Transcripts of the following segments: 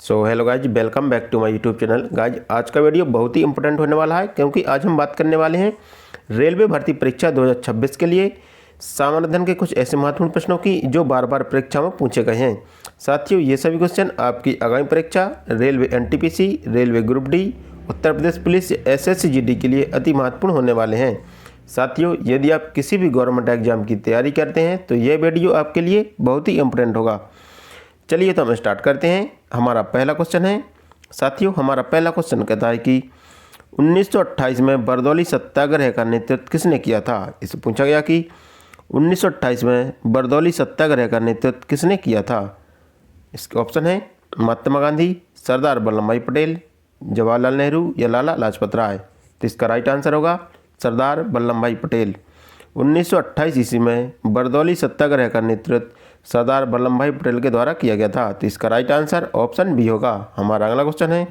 So hello guys, welcome back to my YouTube channel. Guys आज का video बहुत ही important होने वाला है क्योंकि आज हम बात करने वाले हैं रेलवे भर्ती परीक्षा 2026 के लिए सामान्य अध्ययन के कुछ ऐसे महत्वपूर्ण प्रश्नों की जो बार बार परीक्षा में पूछे गए हैं। साथियों, ये सभी क्वेश्चन आपकी आगामी परीक्षा railway NTPC, railway group D, Uttar Pradesh police, SSC GD के लिए अति महत्वपूर्ण होने वाले हैं। साथियों, यदि आप किसी भी गवर्नमेंट एग्जाम की तैयारी करते हैं तो यह वीडियो आपके लिए बहुत ही इंपॉर्टेंट होगा। चलिए तो हम स्टार्ट करते हैं। हमारा पहला क्वेश्चन है, साथियों हमारा पहला क्वेश्चन कहता है कि 1928 में बरदौली सत्याग्रह का नेतृत्व किसने किया था। इससे पूछा गया कि 1928 में बरदौली सत्याग्रह का नेतृत्व किसने किया था। इसके ऑप्शन है महात्मा गांधी, सरदार वल्लभ भाई पटेल, जवाहरलाल नेहरू या लाला लाजपत राय। तो इसका राइट आंसर होगा सरदार वल्लभ भाई पटेल। 1928 ईस्वी में बरदौली सत्याग्रह का नेतृत्व सरदार वल्लभ भाई पटेल के द्वारा किया गया था। तो इसका राइट आंसर ऑप्शन बी होगा। हमारा अगला क्वेश्चन है,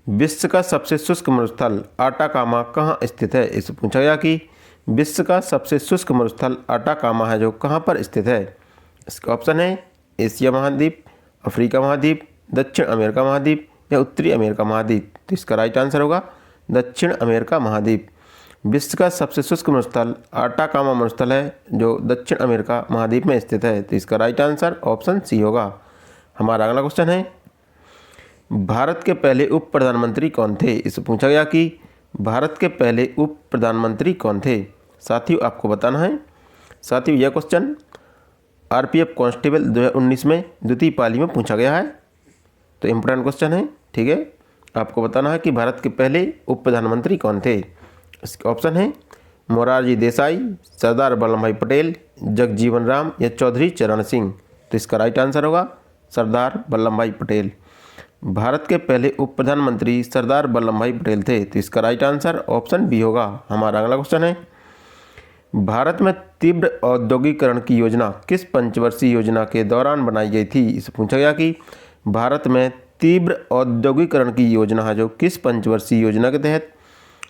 विश्व का सबसे शुष्क मरुस्थल आटाकामा कहाँ स्थित है। इससे पूछा गया कि विश्व का सबसे शुष्क मरुस्थल आटाकामा है जो कहाँ पर स्थित है। इसका ऑप्शन है एशिया महाद्वीप, अफ्रीका महाद्वीप, दक्षिण अमेरिका महाद्वीप या उत्तरी अमेरिका महाद्वीप। तो इसका राइट आंसर होगा दक्षिण अमेरिका महाद्वीप। विश्व का सबसे शुष्क मरुस्थल आटाकामा मरुस्थल है जो दक्षिण अमेरिका महाद्वीप में स्थित है। तो इसका राइट आंसर ऑप्शन सी होगा। हमारा अगला क्वेश्चन है, भारत के पहले उप प्रधानमंत्री कौन थे। इससे पूछा गया कि भारत के पहले उप प्रधानमंत्री कौन थे। साथियों आपको बताना है। साथियों यह क्वेश्चन आरपीएफ कांस्टेबल 2019 में द्वितीय पाली में पूछा गया है, तो इम्पोर्टेंट क्वेश्चन है। ठीक है, आपको बताना है कि भारत के पहले उप प्रधानमंत्री कौन थे। इसके ऑप्शन है मोरारजी देसाई, सरदार वल्लभ भाई पटेल, जगजीवन राम या चौधरी चरण सिंह। तो इसका राइट आंसर होगा सरदार वल्लभ भाई पटेल। भारत के पहले उप प्रधानमंत्री सरदार वल्लभ भाई पटेल थे। तो इसका राइट आंसर ऑप्शन बी होगा। हमारा अगला क्वेश्चन है, भारत में तीव्र औद्योगिकरण की योजना किस पंचवर्षीय योजना के दौरान बनाई गई थी। इसे पूछा गया कि भारत में तीव्र औद्योगिकरण की योजना है जो किस पंचवर्षीय योजना के तहत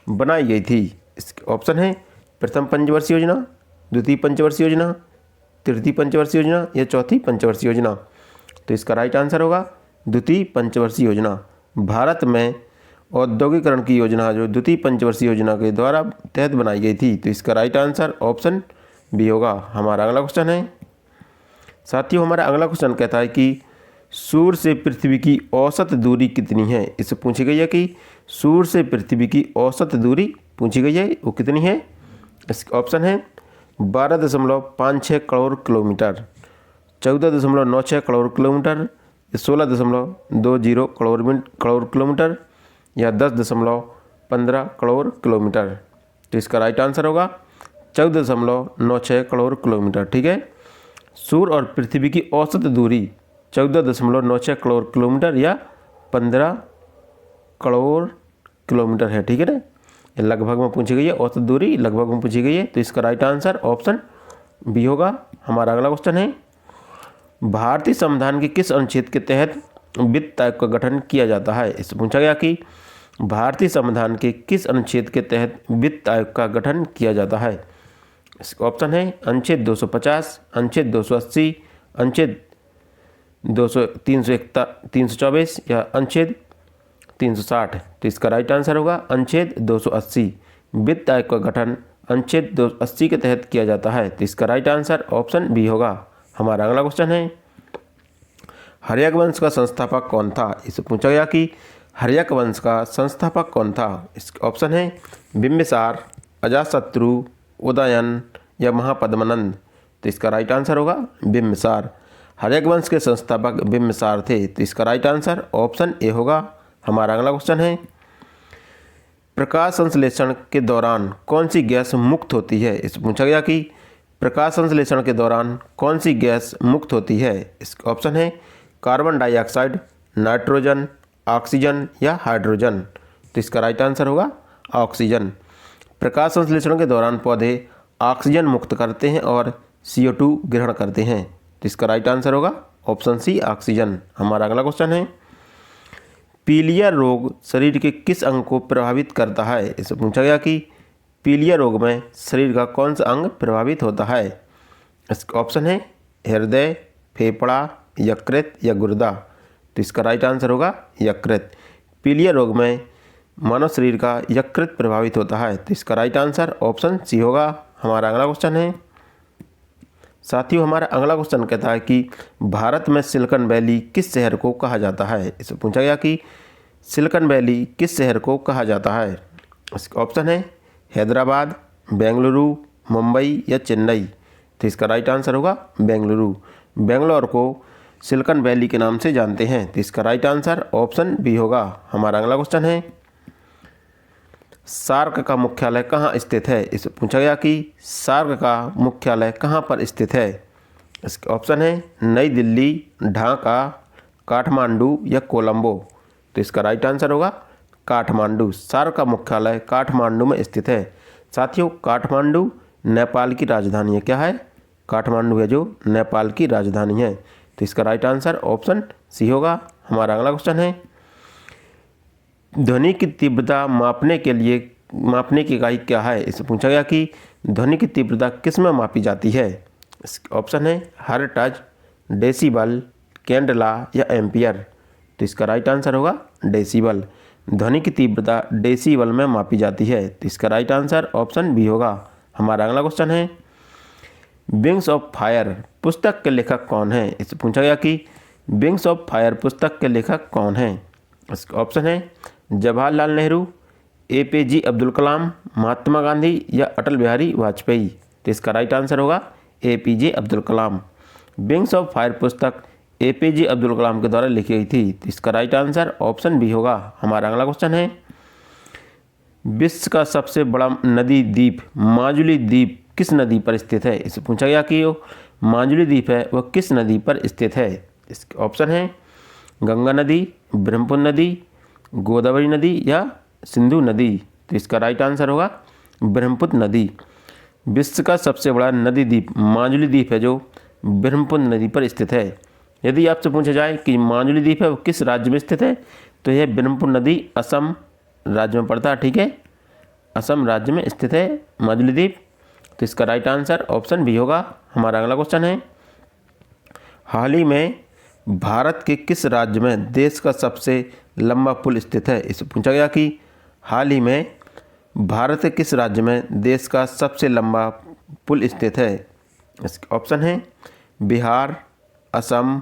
बनाई गई थी। इसके ऑप्शन है प्रथम पंचवर्षीय योजना, द्वितीय पंचवर्षीय योजना, तृतीय पंचवर्षीय योजना या चौथी पंचवर्षीय योजना। तो इसका राइट आंसर होगा द्वितीय पंचवर्षीय योजना। भारत में औद्योगिकरण की योजना जो द्वितीय पंचवर्षीय योजना के द्वारा तहत बनाई गई थी। तो इसका राइट आंसर ऑप्शन बी होगा। हमारा अगला क्वेश्चन है, साथियों हमारा अगला क्वेश्चन कहता है कि सूर्य से पृथ्वी की औसत दूरी कितनी है। इससे पूछी गई है कि सूर्य से पृथ्वी की औसत दूरी पूछी गई है वो कितनी है। इसका ऑप्शन है 12.56 crore kilometre, 14.96 crore kilometre, 16.20 crore kilometre या 10.15 करोड़ किलोमीटर। तो इसका राइट आंसर होगा 14.96 करोड़ किलोमीटर। ठीक है, सूर्य और पृथ्वी की औसत दूरी 14.96 करोड़ किलोमीटर या 15 करोड़ किलोमीटर है। ठीक है ना, ये लगभग में पूछी गई है, औसत दूरी लगभग में पूछी गई है। तो इसका राइट आंसर ऑप्शन बी होगा। हमारा अगला क्वेश्चन है, भारतीय संविधान के किस अनुच्छेद के तहत वित्त आयोग का गठन किया जाता है। इससे पूछा गया कि भारतीय संविधान के किस अनुच्छेद के तहत वित्त आयोग का गठन किया जाता है। इसका ऑप्शन है अनुच्छेद 250, अनुच्छेद 280, अनुच्छेद 324 या अनुच्छेद 360। तो इसका राइट आंसर होगा अनुच्छेद 280। वित्त आयोग का गठन अनुच्छेद 280 के तहत किया जाता है। तो इसका राइट आंसर ऑप्शन बी होगा। हमारा अगला क्वेश्चन है, हर्यक वंश का संस्थापक कौन था। इससे पूछा गया कि हर्यक वंश का संस्थापक कौन था। इसका ऑप्शन है बिंबिसार, अजातशत्रु, उदयन या महापद्मनंद। तो इसका राइट आंसर होगा बिंबिसार। हर्यक वंश के संस्थापक बिंबिसार थे। तो इसका राइट आंसर ऑप्शन ए होगा। हमारा अगला क्वेश्चन है, प्रकाश संश्लेषण के दौरान कौन सी गैस मुक्त होती है। इससे पूछा गया कि प्रकाश संश्लेषण के दौरान कौन सी गैस मुक्त होती है। इसका ऑप्शन है कार्बन डाइऑक्साइड, नाइट्रोजन, ऑक्सीजन या हाइड्रोजन। तो इसका राइट आंसर होगा ऑक्सीजन। प्रकाश संश्लेषण के दौरान पौधे ऑक्सीजन मुक्त करते हैं और CO2 ग्रहण करते हैं। तो इसका राइट आंसर होगा ऑप्शन सी ऑक्सीजन। हमारा अगला क्वेश्चन है, पीलिया रोग शरीर के किस अंग को प्रभावित करता है। इससे पूछा गया कि पीलिया रोग में शरीर का कौन सा अंग प्रभावित होता है। इसका ऑप्शन है हृदय, फेफड़ा यकृत या गुर्दा? तो इसका राइट आंसर होगा यकृत। पीलिया रोग में मानव शरीर का यकृत प्रभावित होता है, तो इसका राइट आंसर ऑप्शन सी होगा। हमारा अगला क्वेश्चन है साथियों, हमारा अगला क्वेश्चन कहता है कि भारत में सिलिकॉन वैली किस शहर को कहा जाता है? इससे पूछा गया कि सिलिकॉन वैली किस शहर को कहा जाता है? इसका ऑप्शन है हैदराबाद, बेंगलुरु, मुंबई या चेन्नई। तो इसका राइट आंसर होगा बेंगलुरु। बेंगलोर को सिलिकॉन वैली के नाम से जानते हैं, तो इसका राइट आंसर ऑप्शन बी होगा। हमारा अगला क्वेश्चन है सार्क का मुख्यालय कहाँ स्थित है? इससे पूछा गया कि सार्क का मुख्यालय कहाँ पर स्थित है? इसका ऑप्शन है नई दिल्ली, ढाका, काठमांडू या कोलंबो। तो इसका राइट आंसर होगा काठमांडू। सार्क का मुख्यालय काठमांडू में स्थित है। साथियों, काठमांडू नेपाल की राजधानी है। क्या है? काठमांडू है जो नेपाल की राजधानी है। तो इसका राइट आंसर ऑप्शन सी होगा। हमारा अगला क्वेश्चन है ध्वनि की तीव्रता मापने की इकाई क्या है? इससे पूछा गया कि ध्वनि की तीव्रता किस में मापी जाती है? ऑप्शन है हर्ट्ज, डेसिबल, कैंडेला या एम्पियर। तो इसका राइट आंसर होगा डेसिबल। ध्वनि की तीव्रता डेसिबल में मापी जाती है, तो इसका राइट आंसर ऑप्शन बी होगा। हमारा अगला क्वेश्चन है विंग्स ऑफ फायर पुस्तक के लेखक कौन है? इससे पूछा गया कि विंग्स ऑफ फायर पुस्तक के लेखक कौन है? इसका ऑप्शन है जवाहरलाल नेहरू, APJ अब्दुल कलाम, महात्मा गांधी या अटल बिहारी वाजपेयी। तो इसका राइट आंसर होगा APJ Abdul Kalam. Wings of fire पुस्तक APJ अब्दुल कलाम के द्वारा लिखी गई थी, तो इसका राइट आंसर ऑप्शन बी होगा। हमारा अगला क्वेश्चन है विश्व का सबसे बड़ा नदी द्वीप माजुली द्वीप किस नदी पर स्थित है? इससे पूछा गया कि वो माजुली द्वीप है वह किस नदी पर स्थित है? इसके ऑप्शन है गंगा नदी, ब्रह्मपुत्र नदी, गोदावरी नदी या सिंधु नदी। तो इसका राइट आंसर होगा ब्रह्मपुत्र नदी। विश्व का सबसे बड़ा नदी द्वीप माजुली द्वीप है जो ब्रह्मपुत्र नदी पर स्थित है। यदि आपसे पूछा जाए कि माजुली द्वीप है वो किस राज्य में स्थित है, तो यह ब्रह्मपुत्र नदी असम राज्य में पड़ता है। ठीक है, असम राज्य में स्थित है माजुली द्वीप। तो इसका राइट आंसर ऑप्शन बी होगा। हमारा अगला क्वेश्चन है हाल ही में भारत के किस राज्य में देश का सबसे लंबा पुल स्थित है? इससे पूछा गया कि हाल ही में भारत के किस राज्य में देश का सबसे लंबा पुल स्थित है? इसके ऑप्शन है बिहार, असम,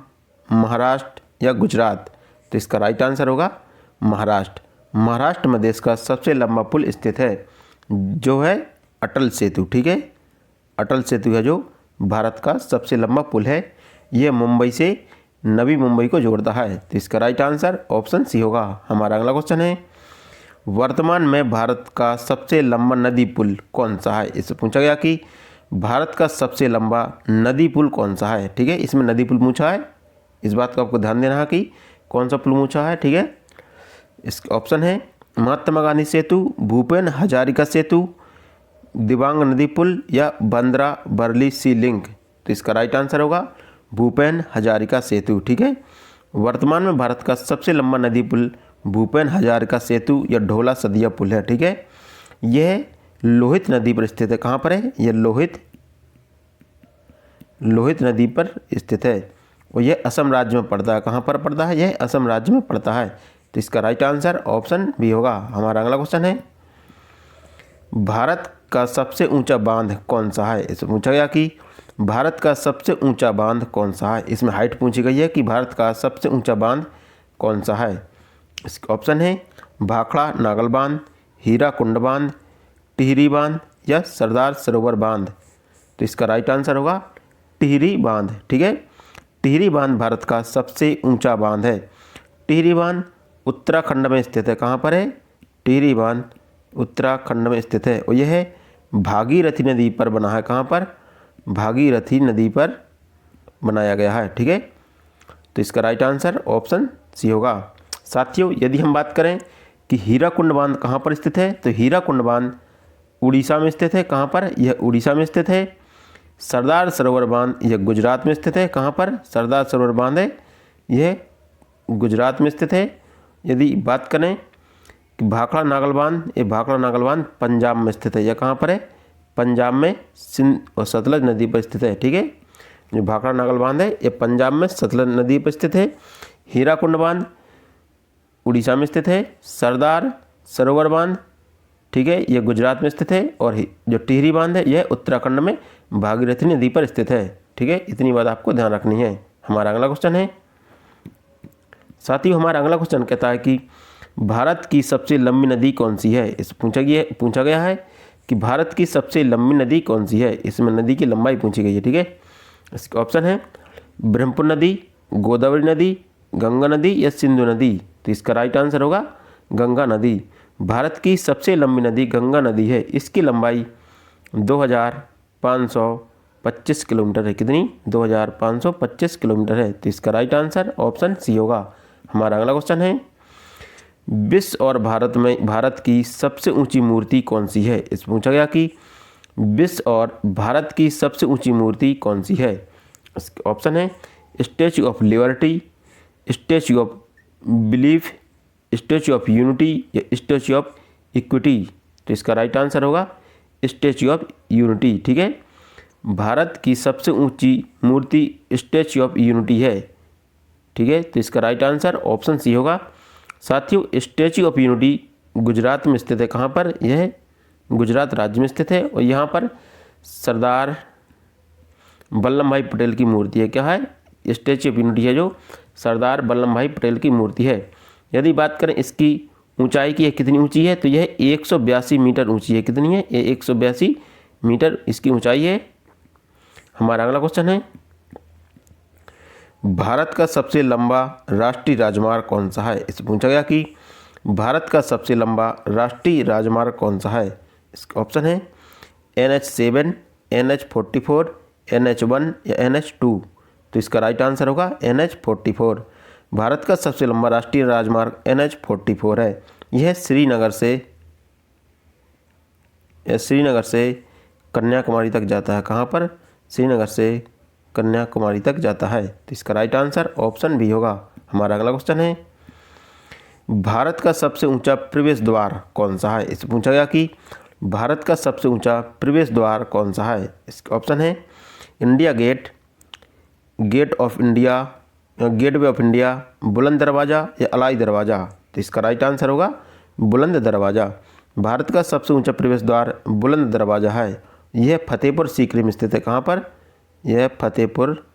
महाराष्ट्र या गुजरात। तो इसका राइट आंसर होगा महाराष्ट्र। महाराष्ट्र में देश का सबसे लंबा पुल स्थित है जो है अटल सेतु। ठीक है, अटल सेतु है जो भारत का सबसे लंबा पुल है। यह मुंबई से नवी मुंबई को जोड़ता है, तो इसका राइट आंसर ऑप्शन सी होगा। हमारा अगला क्वेश्चन है वर्तमान में भारत का सबसे लंबा नदी पुल कौन सा है? इससे पूछा गया कि भारत का सबसे लंबा नदी पुल कौन सा है। ठीक है, इसमें नदी पुल पूछा है, इस बात का आपको ध्यान देना है कि कौन सा पुल पूछा है। ठीक है, इसका ऑप्शन है महात्मा गांधी सेतु, भूपेन हजारिका सेतु, दिबांग नदी पुल या बांद्रा वर्ली सी लिंक। तो इसका राइट आंसर होगा भूपेन हजारिका सेतु। ठीक है, वर्तमान में भारत का सबसे लंबा नदी पुल भूपेन हजारिका सेतु या ढोला सदिया पुल है। ठीक है, यह लोहित नदी पर स्थित है। कहाँ पर है? यह लोहित नदी पर स्थित है और यह असम राज्य में पड़ता है। कहाँ पर पड़ता है? यह असम राज्य में पड़ता है। तो इसका राइट आंसर ऑप्शन बी होगा। हमारा अगला क्वेश्चन है भारत का सबसे ऊंचा बांध कौन सा है? इससे पूछा गया कि भारत का सबसे ऊंचा बांध कौन सा है। इसमें हाइट पूछी गई है कि भारत का सबसे ऊंचा बांध कौन सा है। इसका ऑप्शन है भाखड़ा नागल बांध, हीराकुंड बांध, टिहरी बांध या सरदार सरोवर बांध। तो इसका राइट आंसर होगा टिहरी बांध। ठीक है, टिहरी बांध भारत का सबसे ऊंचा बांध है। टिहरी बांध उत्तराखंड में स्थित है। कहाँ पर है? टिहरी बांध उत्तराखंड में स्थित है और यह भागीरथी नदी पर बना है। कहाँ पर? भागीरथी नदी पर बनाया गया है। ठीक है, तो इसका राइट आंसर ऑप्शन सी होगा। साथियों, यदि हम बात करें कि हीराकुंड बांध कहाँ पर स्थित है, तो हीराकुंड बांध उड़ीसा में स्थित है। कहाँ पर? यह उड़ीसा में स्थित है। सरदार सरोवर बांध यह गुजरात में स्थित है। कहाँ पर? सरदार सरोवर बांध है यह गुजरात में स्थित है। यदि बात करें कि भाखड़ा नागल बांध, ये भाखड़ा नागल बांध पंजाब में स्थित है। यह कहाँ पर है? पंजाब में सिंध और सतलज नदी पर स्थित है। ठीक है, जो भाखड़ा नागल बांध है ये पंजाब में सतलज नदी पर स्थित है। हीराकुंड बांध उड़ीसा में स्थित है। सरदार सरोवर बांध, ठीक है, ये गुजरात में स्थित है। और जो टिहरी बांध है यह उत्तराखंड में भागीरथी नदी पर स्थित है, ठीक है। इतनी बात आपको ध्यान रखनी है। हमारा अगला क्वेश्चन है, साथियों हमारा अगला क्वेश्चन कहता है कि भारत की सबसे लंबी नदी कौन सी है। इस पूछा गया है कि भारत की सबसे लंबी नदी कौन सी है। इसमें नदी की लंबाई पूछी गई है, ठीक है। इसका ऑप्शन है ब्रह्मपुत्र नदी, गोदावरी नदी, गंगा नदी या सिंधु नदी। तो इसका राइट आंसर होगा गंगा नदी। भारत की सबसे लंबी नदी गंगा नदी है। इसकी लंबाई 2525 किलोमीटर है। कितनी? 2525 किलोमीटर है। तो इसका राइट आंसर ऑप्शन सी होगा। हमारा अगला क्वेश्चन है, विश्व और भारत की सबसे ऊंची मूर्ति कौन सी है। इस पूछा गया कि विश्व और भारत की सबसे ऊंची मूर्ति कौन सी है। इसका ऑप्शन है statue of liberty, statue of belief, statue of unity या स्टैच्यू ऑफ इक्विटी। तो इसका राइट आंसर होगा स्टैच्यू ऑफ यूनिटी, ठीक है। भारत की सबसे ऊंची मूर्ति स्टैच्यू ऑफ यूनिटी है, ठीक है। तो इसका राइट आंसर ऑप्शन सी होगा। साथियों स्टैच्यू ऑफ यूनिटी गुजरात में स्थित है। कहाँ पर? यह गुजरात राज्य में स्थित है और यहाँ पर सरदार वल्लभ भाई पटेल की मूर्ति है। क्या है? स्टैच्यू ऑफ यूनिटी है जो सरदार वल्लभ भाई पटेल की मूर्ति है। यदि बात करें इसकी ऊंचाई की, कितनी ऊंची है, तो यह 182 मीटर ऊंची है। कितनी है? ये 182 मीटर इसकी ऊंचाई है। हमारा अगला क्वेश्चन है, भारत का सबसे लंबा राष्ट्रीय राजमार्ग कौन सा है। इससे पूछा गया कि भारत का सबसे लंबा राष्ट्रीय राजमार्ग कौन सा है। इसका ऑप्शन है NH7, NH44, NH1 या NH2। तो इसका राइट आंसर होगा NH44। भारत का सबसे लंबा राष्ट्रीय राजमार्ग NH44 है। यह श्रीनगर से कन्याकुमारी तक जाता है। कहाँ पर? श्रीनगर से कन्याकुमारी तक जाता है। तो इसका राइट आंसर ऑप्शन बी होगा। हमारा अगला क्वेश्चन है, भारत का सबसे ऊंचा प्रवेश द्वार कौन सा है। इससे पूछा गया कि भारत का सबसे ऊंचा प्रवेश द्वार कौन सा है। इसका ऑप्शन है India Gate, gate of India, gateway of India, Buland Darwaza या अलाई दरवाज़ा। तो इसका राइट आंसर होगा बुलंद दरवाज़ा। भारत का सबसे ऊंचा प्रवेश द्वार बुलंद दरवाज़ा है। यह फतेहपुर सीकरी में स्थित है। कहाँ पर? यह फतेहपुर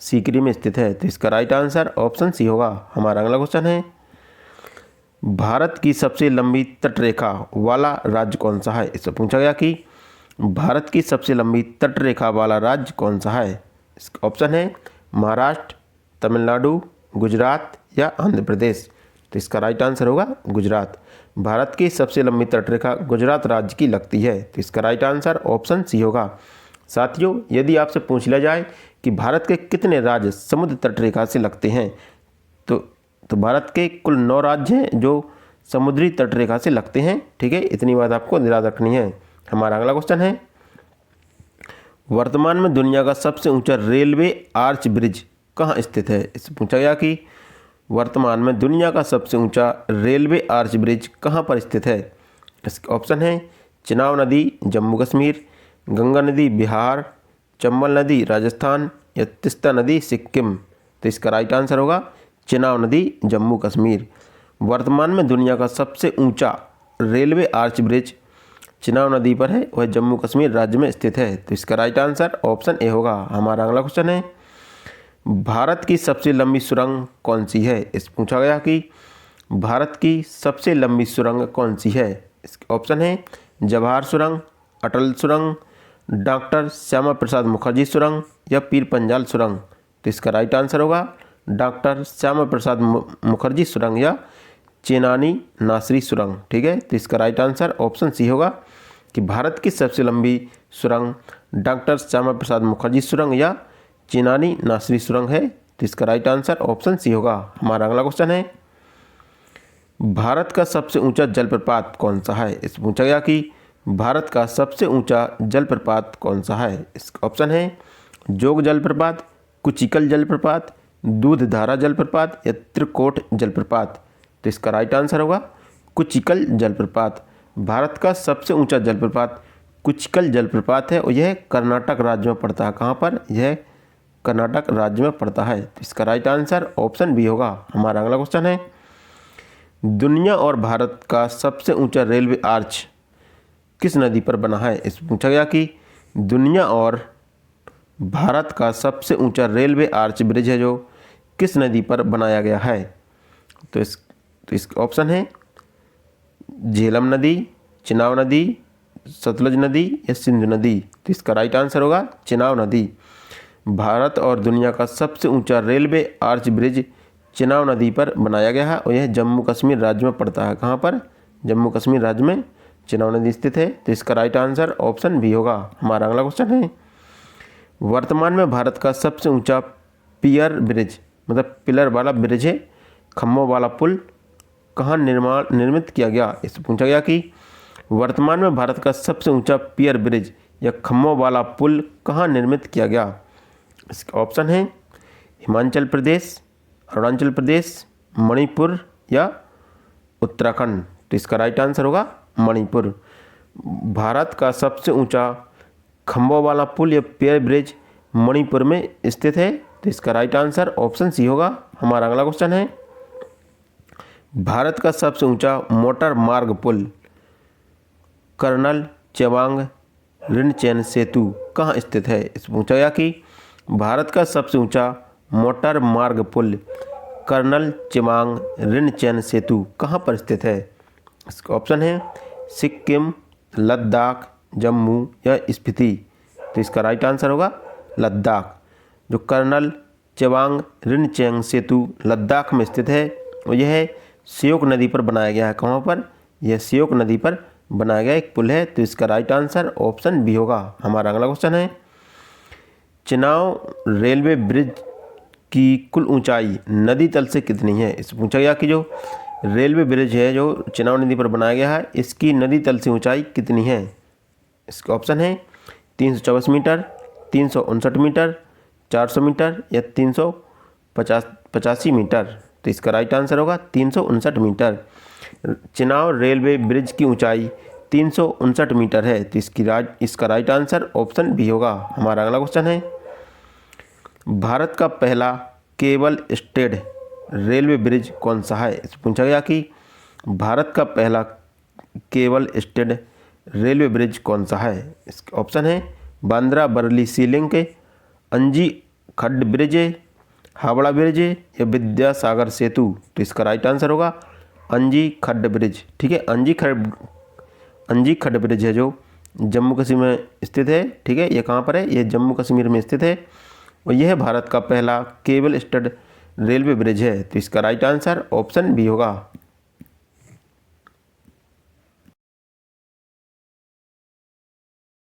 सीकरी में स्थित है। तो इसका राइट आंसर ऑप्शन सी होगा। हमारा अगला क्वेश्चन है, भारत की सबसे लंबी तटरेखा वाला राज्य कौन सा है। इससे पूछा गया कि भारत की सबसे लंबी तटरेखा वाला राज्य कौन सा है। इसका ऑप्शन है महाराष्ट्र, तमिलनाडु, गुजरात या आंध्र प्रदेश। तो इसका राइट आंसर होगा गुजरात। भारत की सबसे लंबी तटरेखा गुजरात राज्य की लगती है। तो इसका राइट आंसर ऑप्शन सी होगा। साथियों यदि आपसे पूछ लिया जाए कि भारत के कितने राज्य समुद्र तटरेखा से लगते हैं, तो भारत के कुल 9 राज्य हैं जो समुद्री तटरेखा से लगते हैं, ठीक है। इतनी बात आपको याद रखनी है। हमारा अगला क्वेश्चन है, वर्तमान में दुनिया का सबसे ऊंचा रेलवे आर्च ब्रिज कहाँ स्थित है। इससे पूछा गया कि वर्तमान में दुनिया का सबसे ऊंचा रेलवे आर्च ब्रिज कहाँ पर स्थित है। इसका ऑप्शन है चिनाब नदी जम्मू कश्मीर, गंगा नदी बिहार, चंबल नदी राजस्थान या तीस्ता नदी सिक्किम। तो इसका राइट आंसर होगा चिनाब नदी जम्मू कश्मीर। वर्तमान में दुनिया का सबसे ऊंचा रेलवे आर्च ब्रिज चिनाब नदी पर है, वह जम्मू कश्मीर राज्य में स्थित है। तो इसका राइट आंसर ऑप्शन ए होगा। हमारा अगला क्वेश्चन है, भारत की सबसे लंबी सुरंग कौन सी है। इस पूछा गया कि भारत की सबसे लंबी सुरंग कौन सी है। इसका ऑप्शन है जवाहर सुरंग, अटल सुरंग, डॉक्टर श्यामा प्रसाद मुखर्जी सुरंग या पीर पंजाल सुरंग। तो इसका राइट आंसर होगा डॉक्टर श्यामा प्रसाद मुखर्जी सुरंग या चेनानी नासरी सुरंग, ठीक है। तो इसका राइट आंसर ऑप्शन सी होगा कि भारत की सबसे लंबी सुरंग डॉक्टर श्यामा प्रसाद मुखर्जी सुरंग या चेनानी नासरी सुरंग है। तो इसका राइट आंसर ऑप्शन सी होगा। हमारा अगला क्वेश्चन है, भारत का सबसे ऊंचा जलप्रपात कौन सा है। इस पूछा गया कि भारत का सबसे ऊंचा जलप्रपात कौन सा है। इसका ऑप्शन है जोग जलप्रपात, कुचिकल जलप्रपात, दूधधारा जलप्रपात या त्रिकोट जलप्रपात। तो इसका राइट आंसर होगा कुचिकल जलप्रपात। भारत का सबसे ऊंचा जलप्रपात कुचिकल जलप्रपात है और यह कर्नाटक राज्य में पड़ता है। कहाँ पर? यह कर्नाटक राज्य में पड़ता है। तो इसका राइट आंसर ऑप्शन बी होगा। हमारा अगला क्वेश्चन है, दुनिया और भारत का सबसे ऊंचा रेलवे आर्च किस नदी पर बना है? इस पूछा गया कि दुनिया और भारत का सबसे ऊंचा रेलवे आर्च ब्रिज है जो किस नदी पर बनाया गया है? तो इसका ऑप्शन है झेलम नदी, चिनाब नदी, सतलुज नदी या सिंधु नदी। तो इसका राइट आंसर होगा चिनाब नदी। भारत और दुनिया का सबसे ऊंचा रेलवे आर्च ब्रिज चिनाब नदी पर बनाया गया है और यह जम्मू कश्मीर राज्य में पड़ता है। कहाँ पर? जम्मू कश्मीर राज्य में चिनाब नदी स्थित है। तो इसका राइट आंसर ऑप्शन बी होगा। हमारा अगला क्वेश्चन है, वर्तमान में भारत का सबसे ऊंचा पियर ब्रिज, मतलब पिलर वाला ब्रिज है, खम्भों वाला पुल कहाँ निर्मित किया गया? इससे पूछा गया कि वर्तमान में भारत का सबसे ऊंचा पियर ब्रिज या खम्भों वाला पुल कहाँ निर्मित किया गया? इसका ऑप्शन है हिमाचल प्रदेश, अरुणाचल प्रदेश, मणिपुर या उत्तराखंड। तो इसका राइट आंसर होगा मणिपुर। भारत का सबसे ऊंचा खम्भों वाला पुल या पियर ब्रिज मणिपुर में स्थित है। तो इसका राइट आंसर ऑप्शन सी होगा। हमारा अगला क्वेश्चन है, भारत का सबसे ऊंचा मोटर मार्ग पुल कर्नल चेवांग रिनचेन सेतु कहाँ स्थित है? इस पूछा गया कि भारत का सबसे ऊंचा मोटर मार्ग पुल कर्नल चेवांग रिनचेन सेतु कहाँ पर स्थित है? इसका ऑप्शन है सिक्किम, लद्दाख, जम्मू या स्पीति। तो इसका राइट आंसर होगा लद्दाख। जो कर्नल चेवांग रिनचेन सेतु लद्दाख में स्थित है और यह श्योक नदी पर बनाया गया है। कहाँ पर? यह श्योक नदी पर बनाया गया एक पुल है। तो इसका राइट आंसर ऑप्शन बी होगा। हमारा अगला क्वेश्चन है, चिनाब रेलवे ब्रिज की कुल ऊंचाई नदी तल से कितनी है? इस पूछा गया कि जो रेलवे ब्रिज है जो चिनाब नदी पर बनाया गया है, इसकी नदी तल से ऊंचाई कितनी है? इसका ऑप्शन है 324 मीटर, 359 मीटर, 400 मीटर या 385 मीटर। तो इसका राइट आंसर होगा 359 मीटर। चिनाब रेलवे ब्रिज की ऊंचाई 359 मीटर है। तो इसका राइट आंसर ऑप्शन बी होगा। हमारा अगला क्वेश्चन है, भारत का पहला केबल स्टेड रेलवे ब्रिज कौन सा है? इस पूछा गया कि भारत का पहला केबल स्टेड रेलवे ब्रिज कौन सा है? इसका ऑप्शन है बांद्रा बरली सी लिंक, अंजी खड्ड ब्रिज, हावड़ा ब्रिज या विद्यासागर सेतु। तो इसका राइट आंसर होगा अंजी खड्ड ब्रिज। ठीक है, अंजी खड्ड ब्रिज है जो जम्मू कश्मीर में स्थित है। ठीक है, ये कहाँ पर है? ये जम्मू कश्मीर में स्थित है और यह भारत का पहला केबल स्टेड रेलवे ब्रिज है। तो इसका राइट आंसर ऑप्शन बी होगा।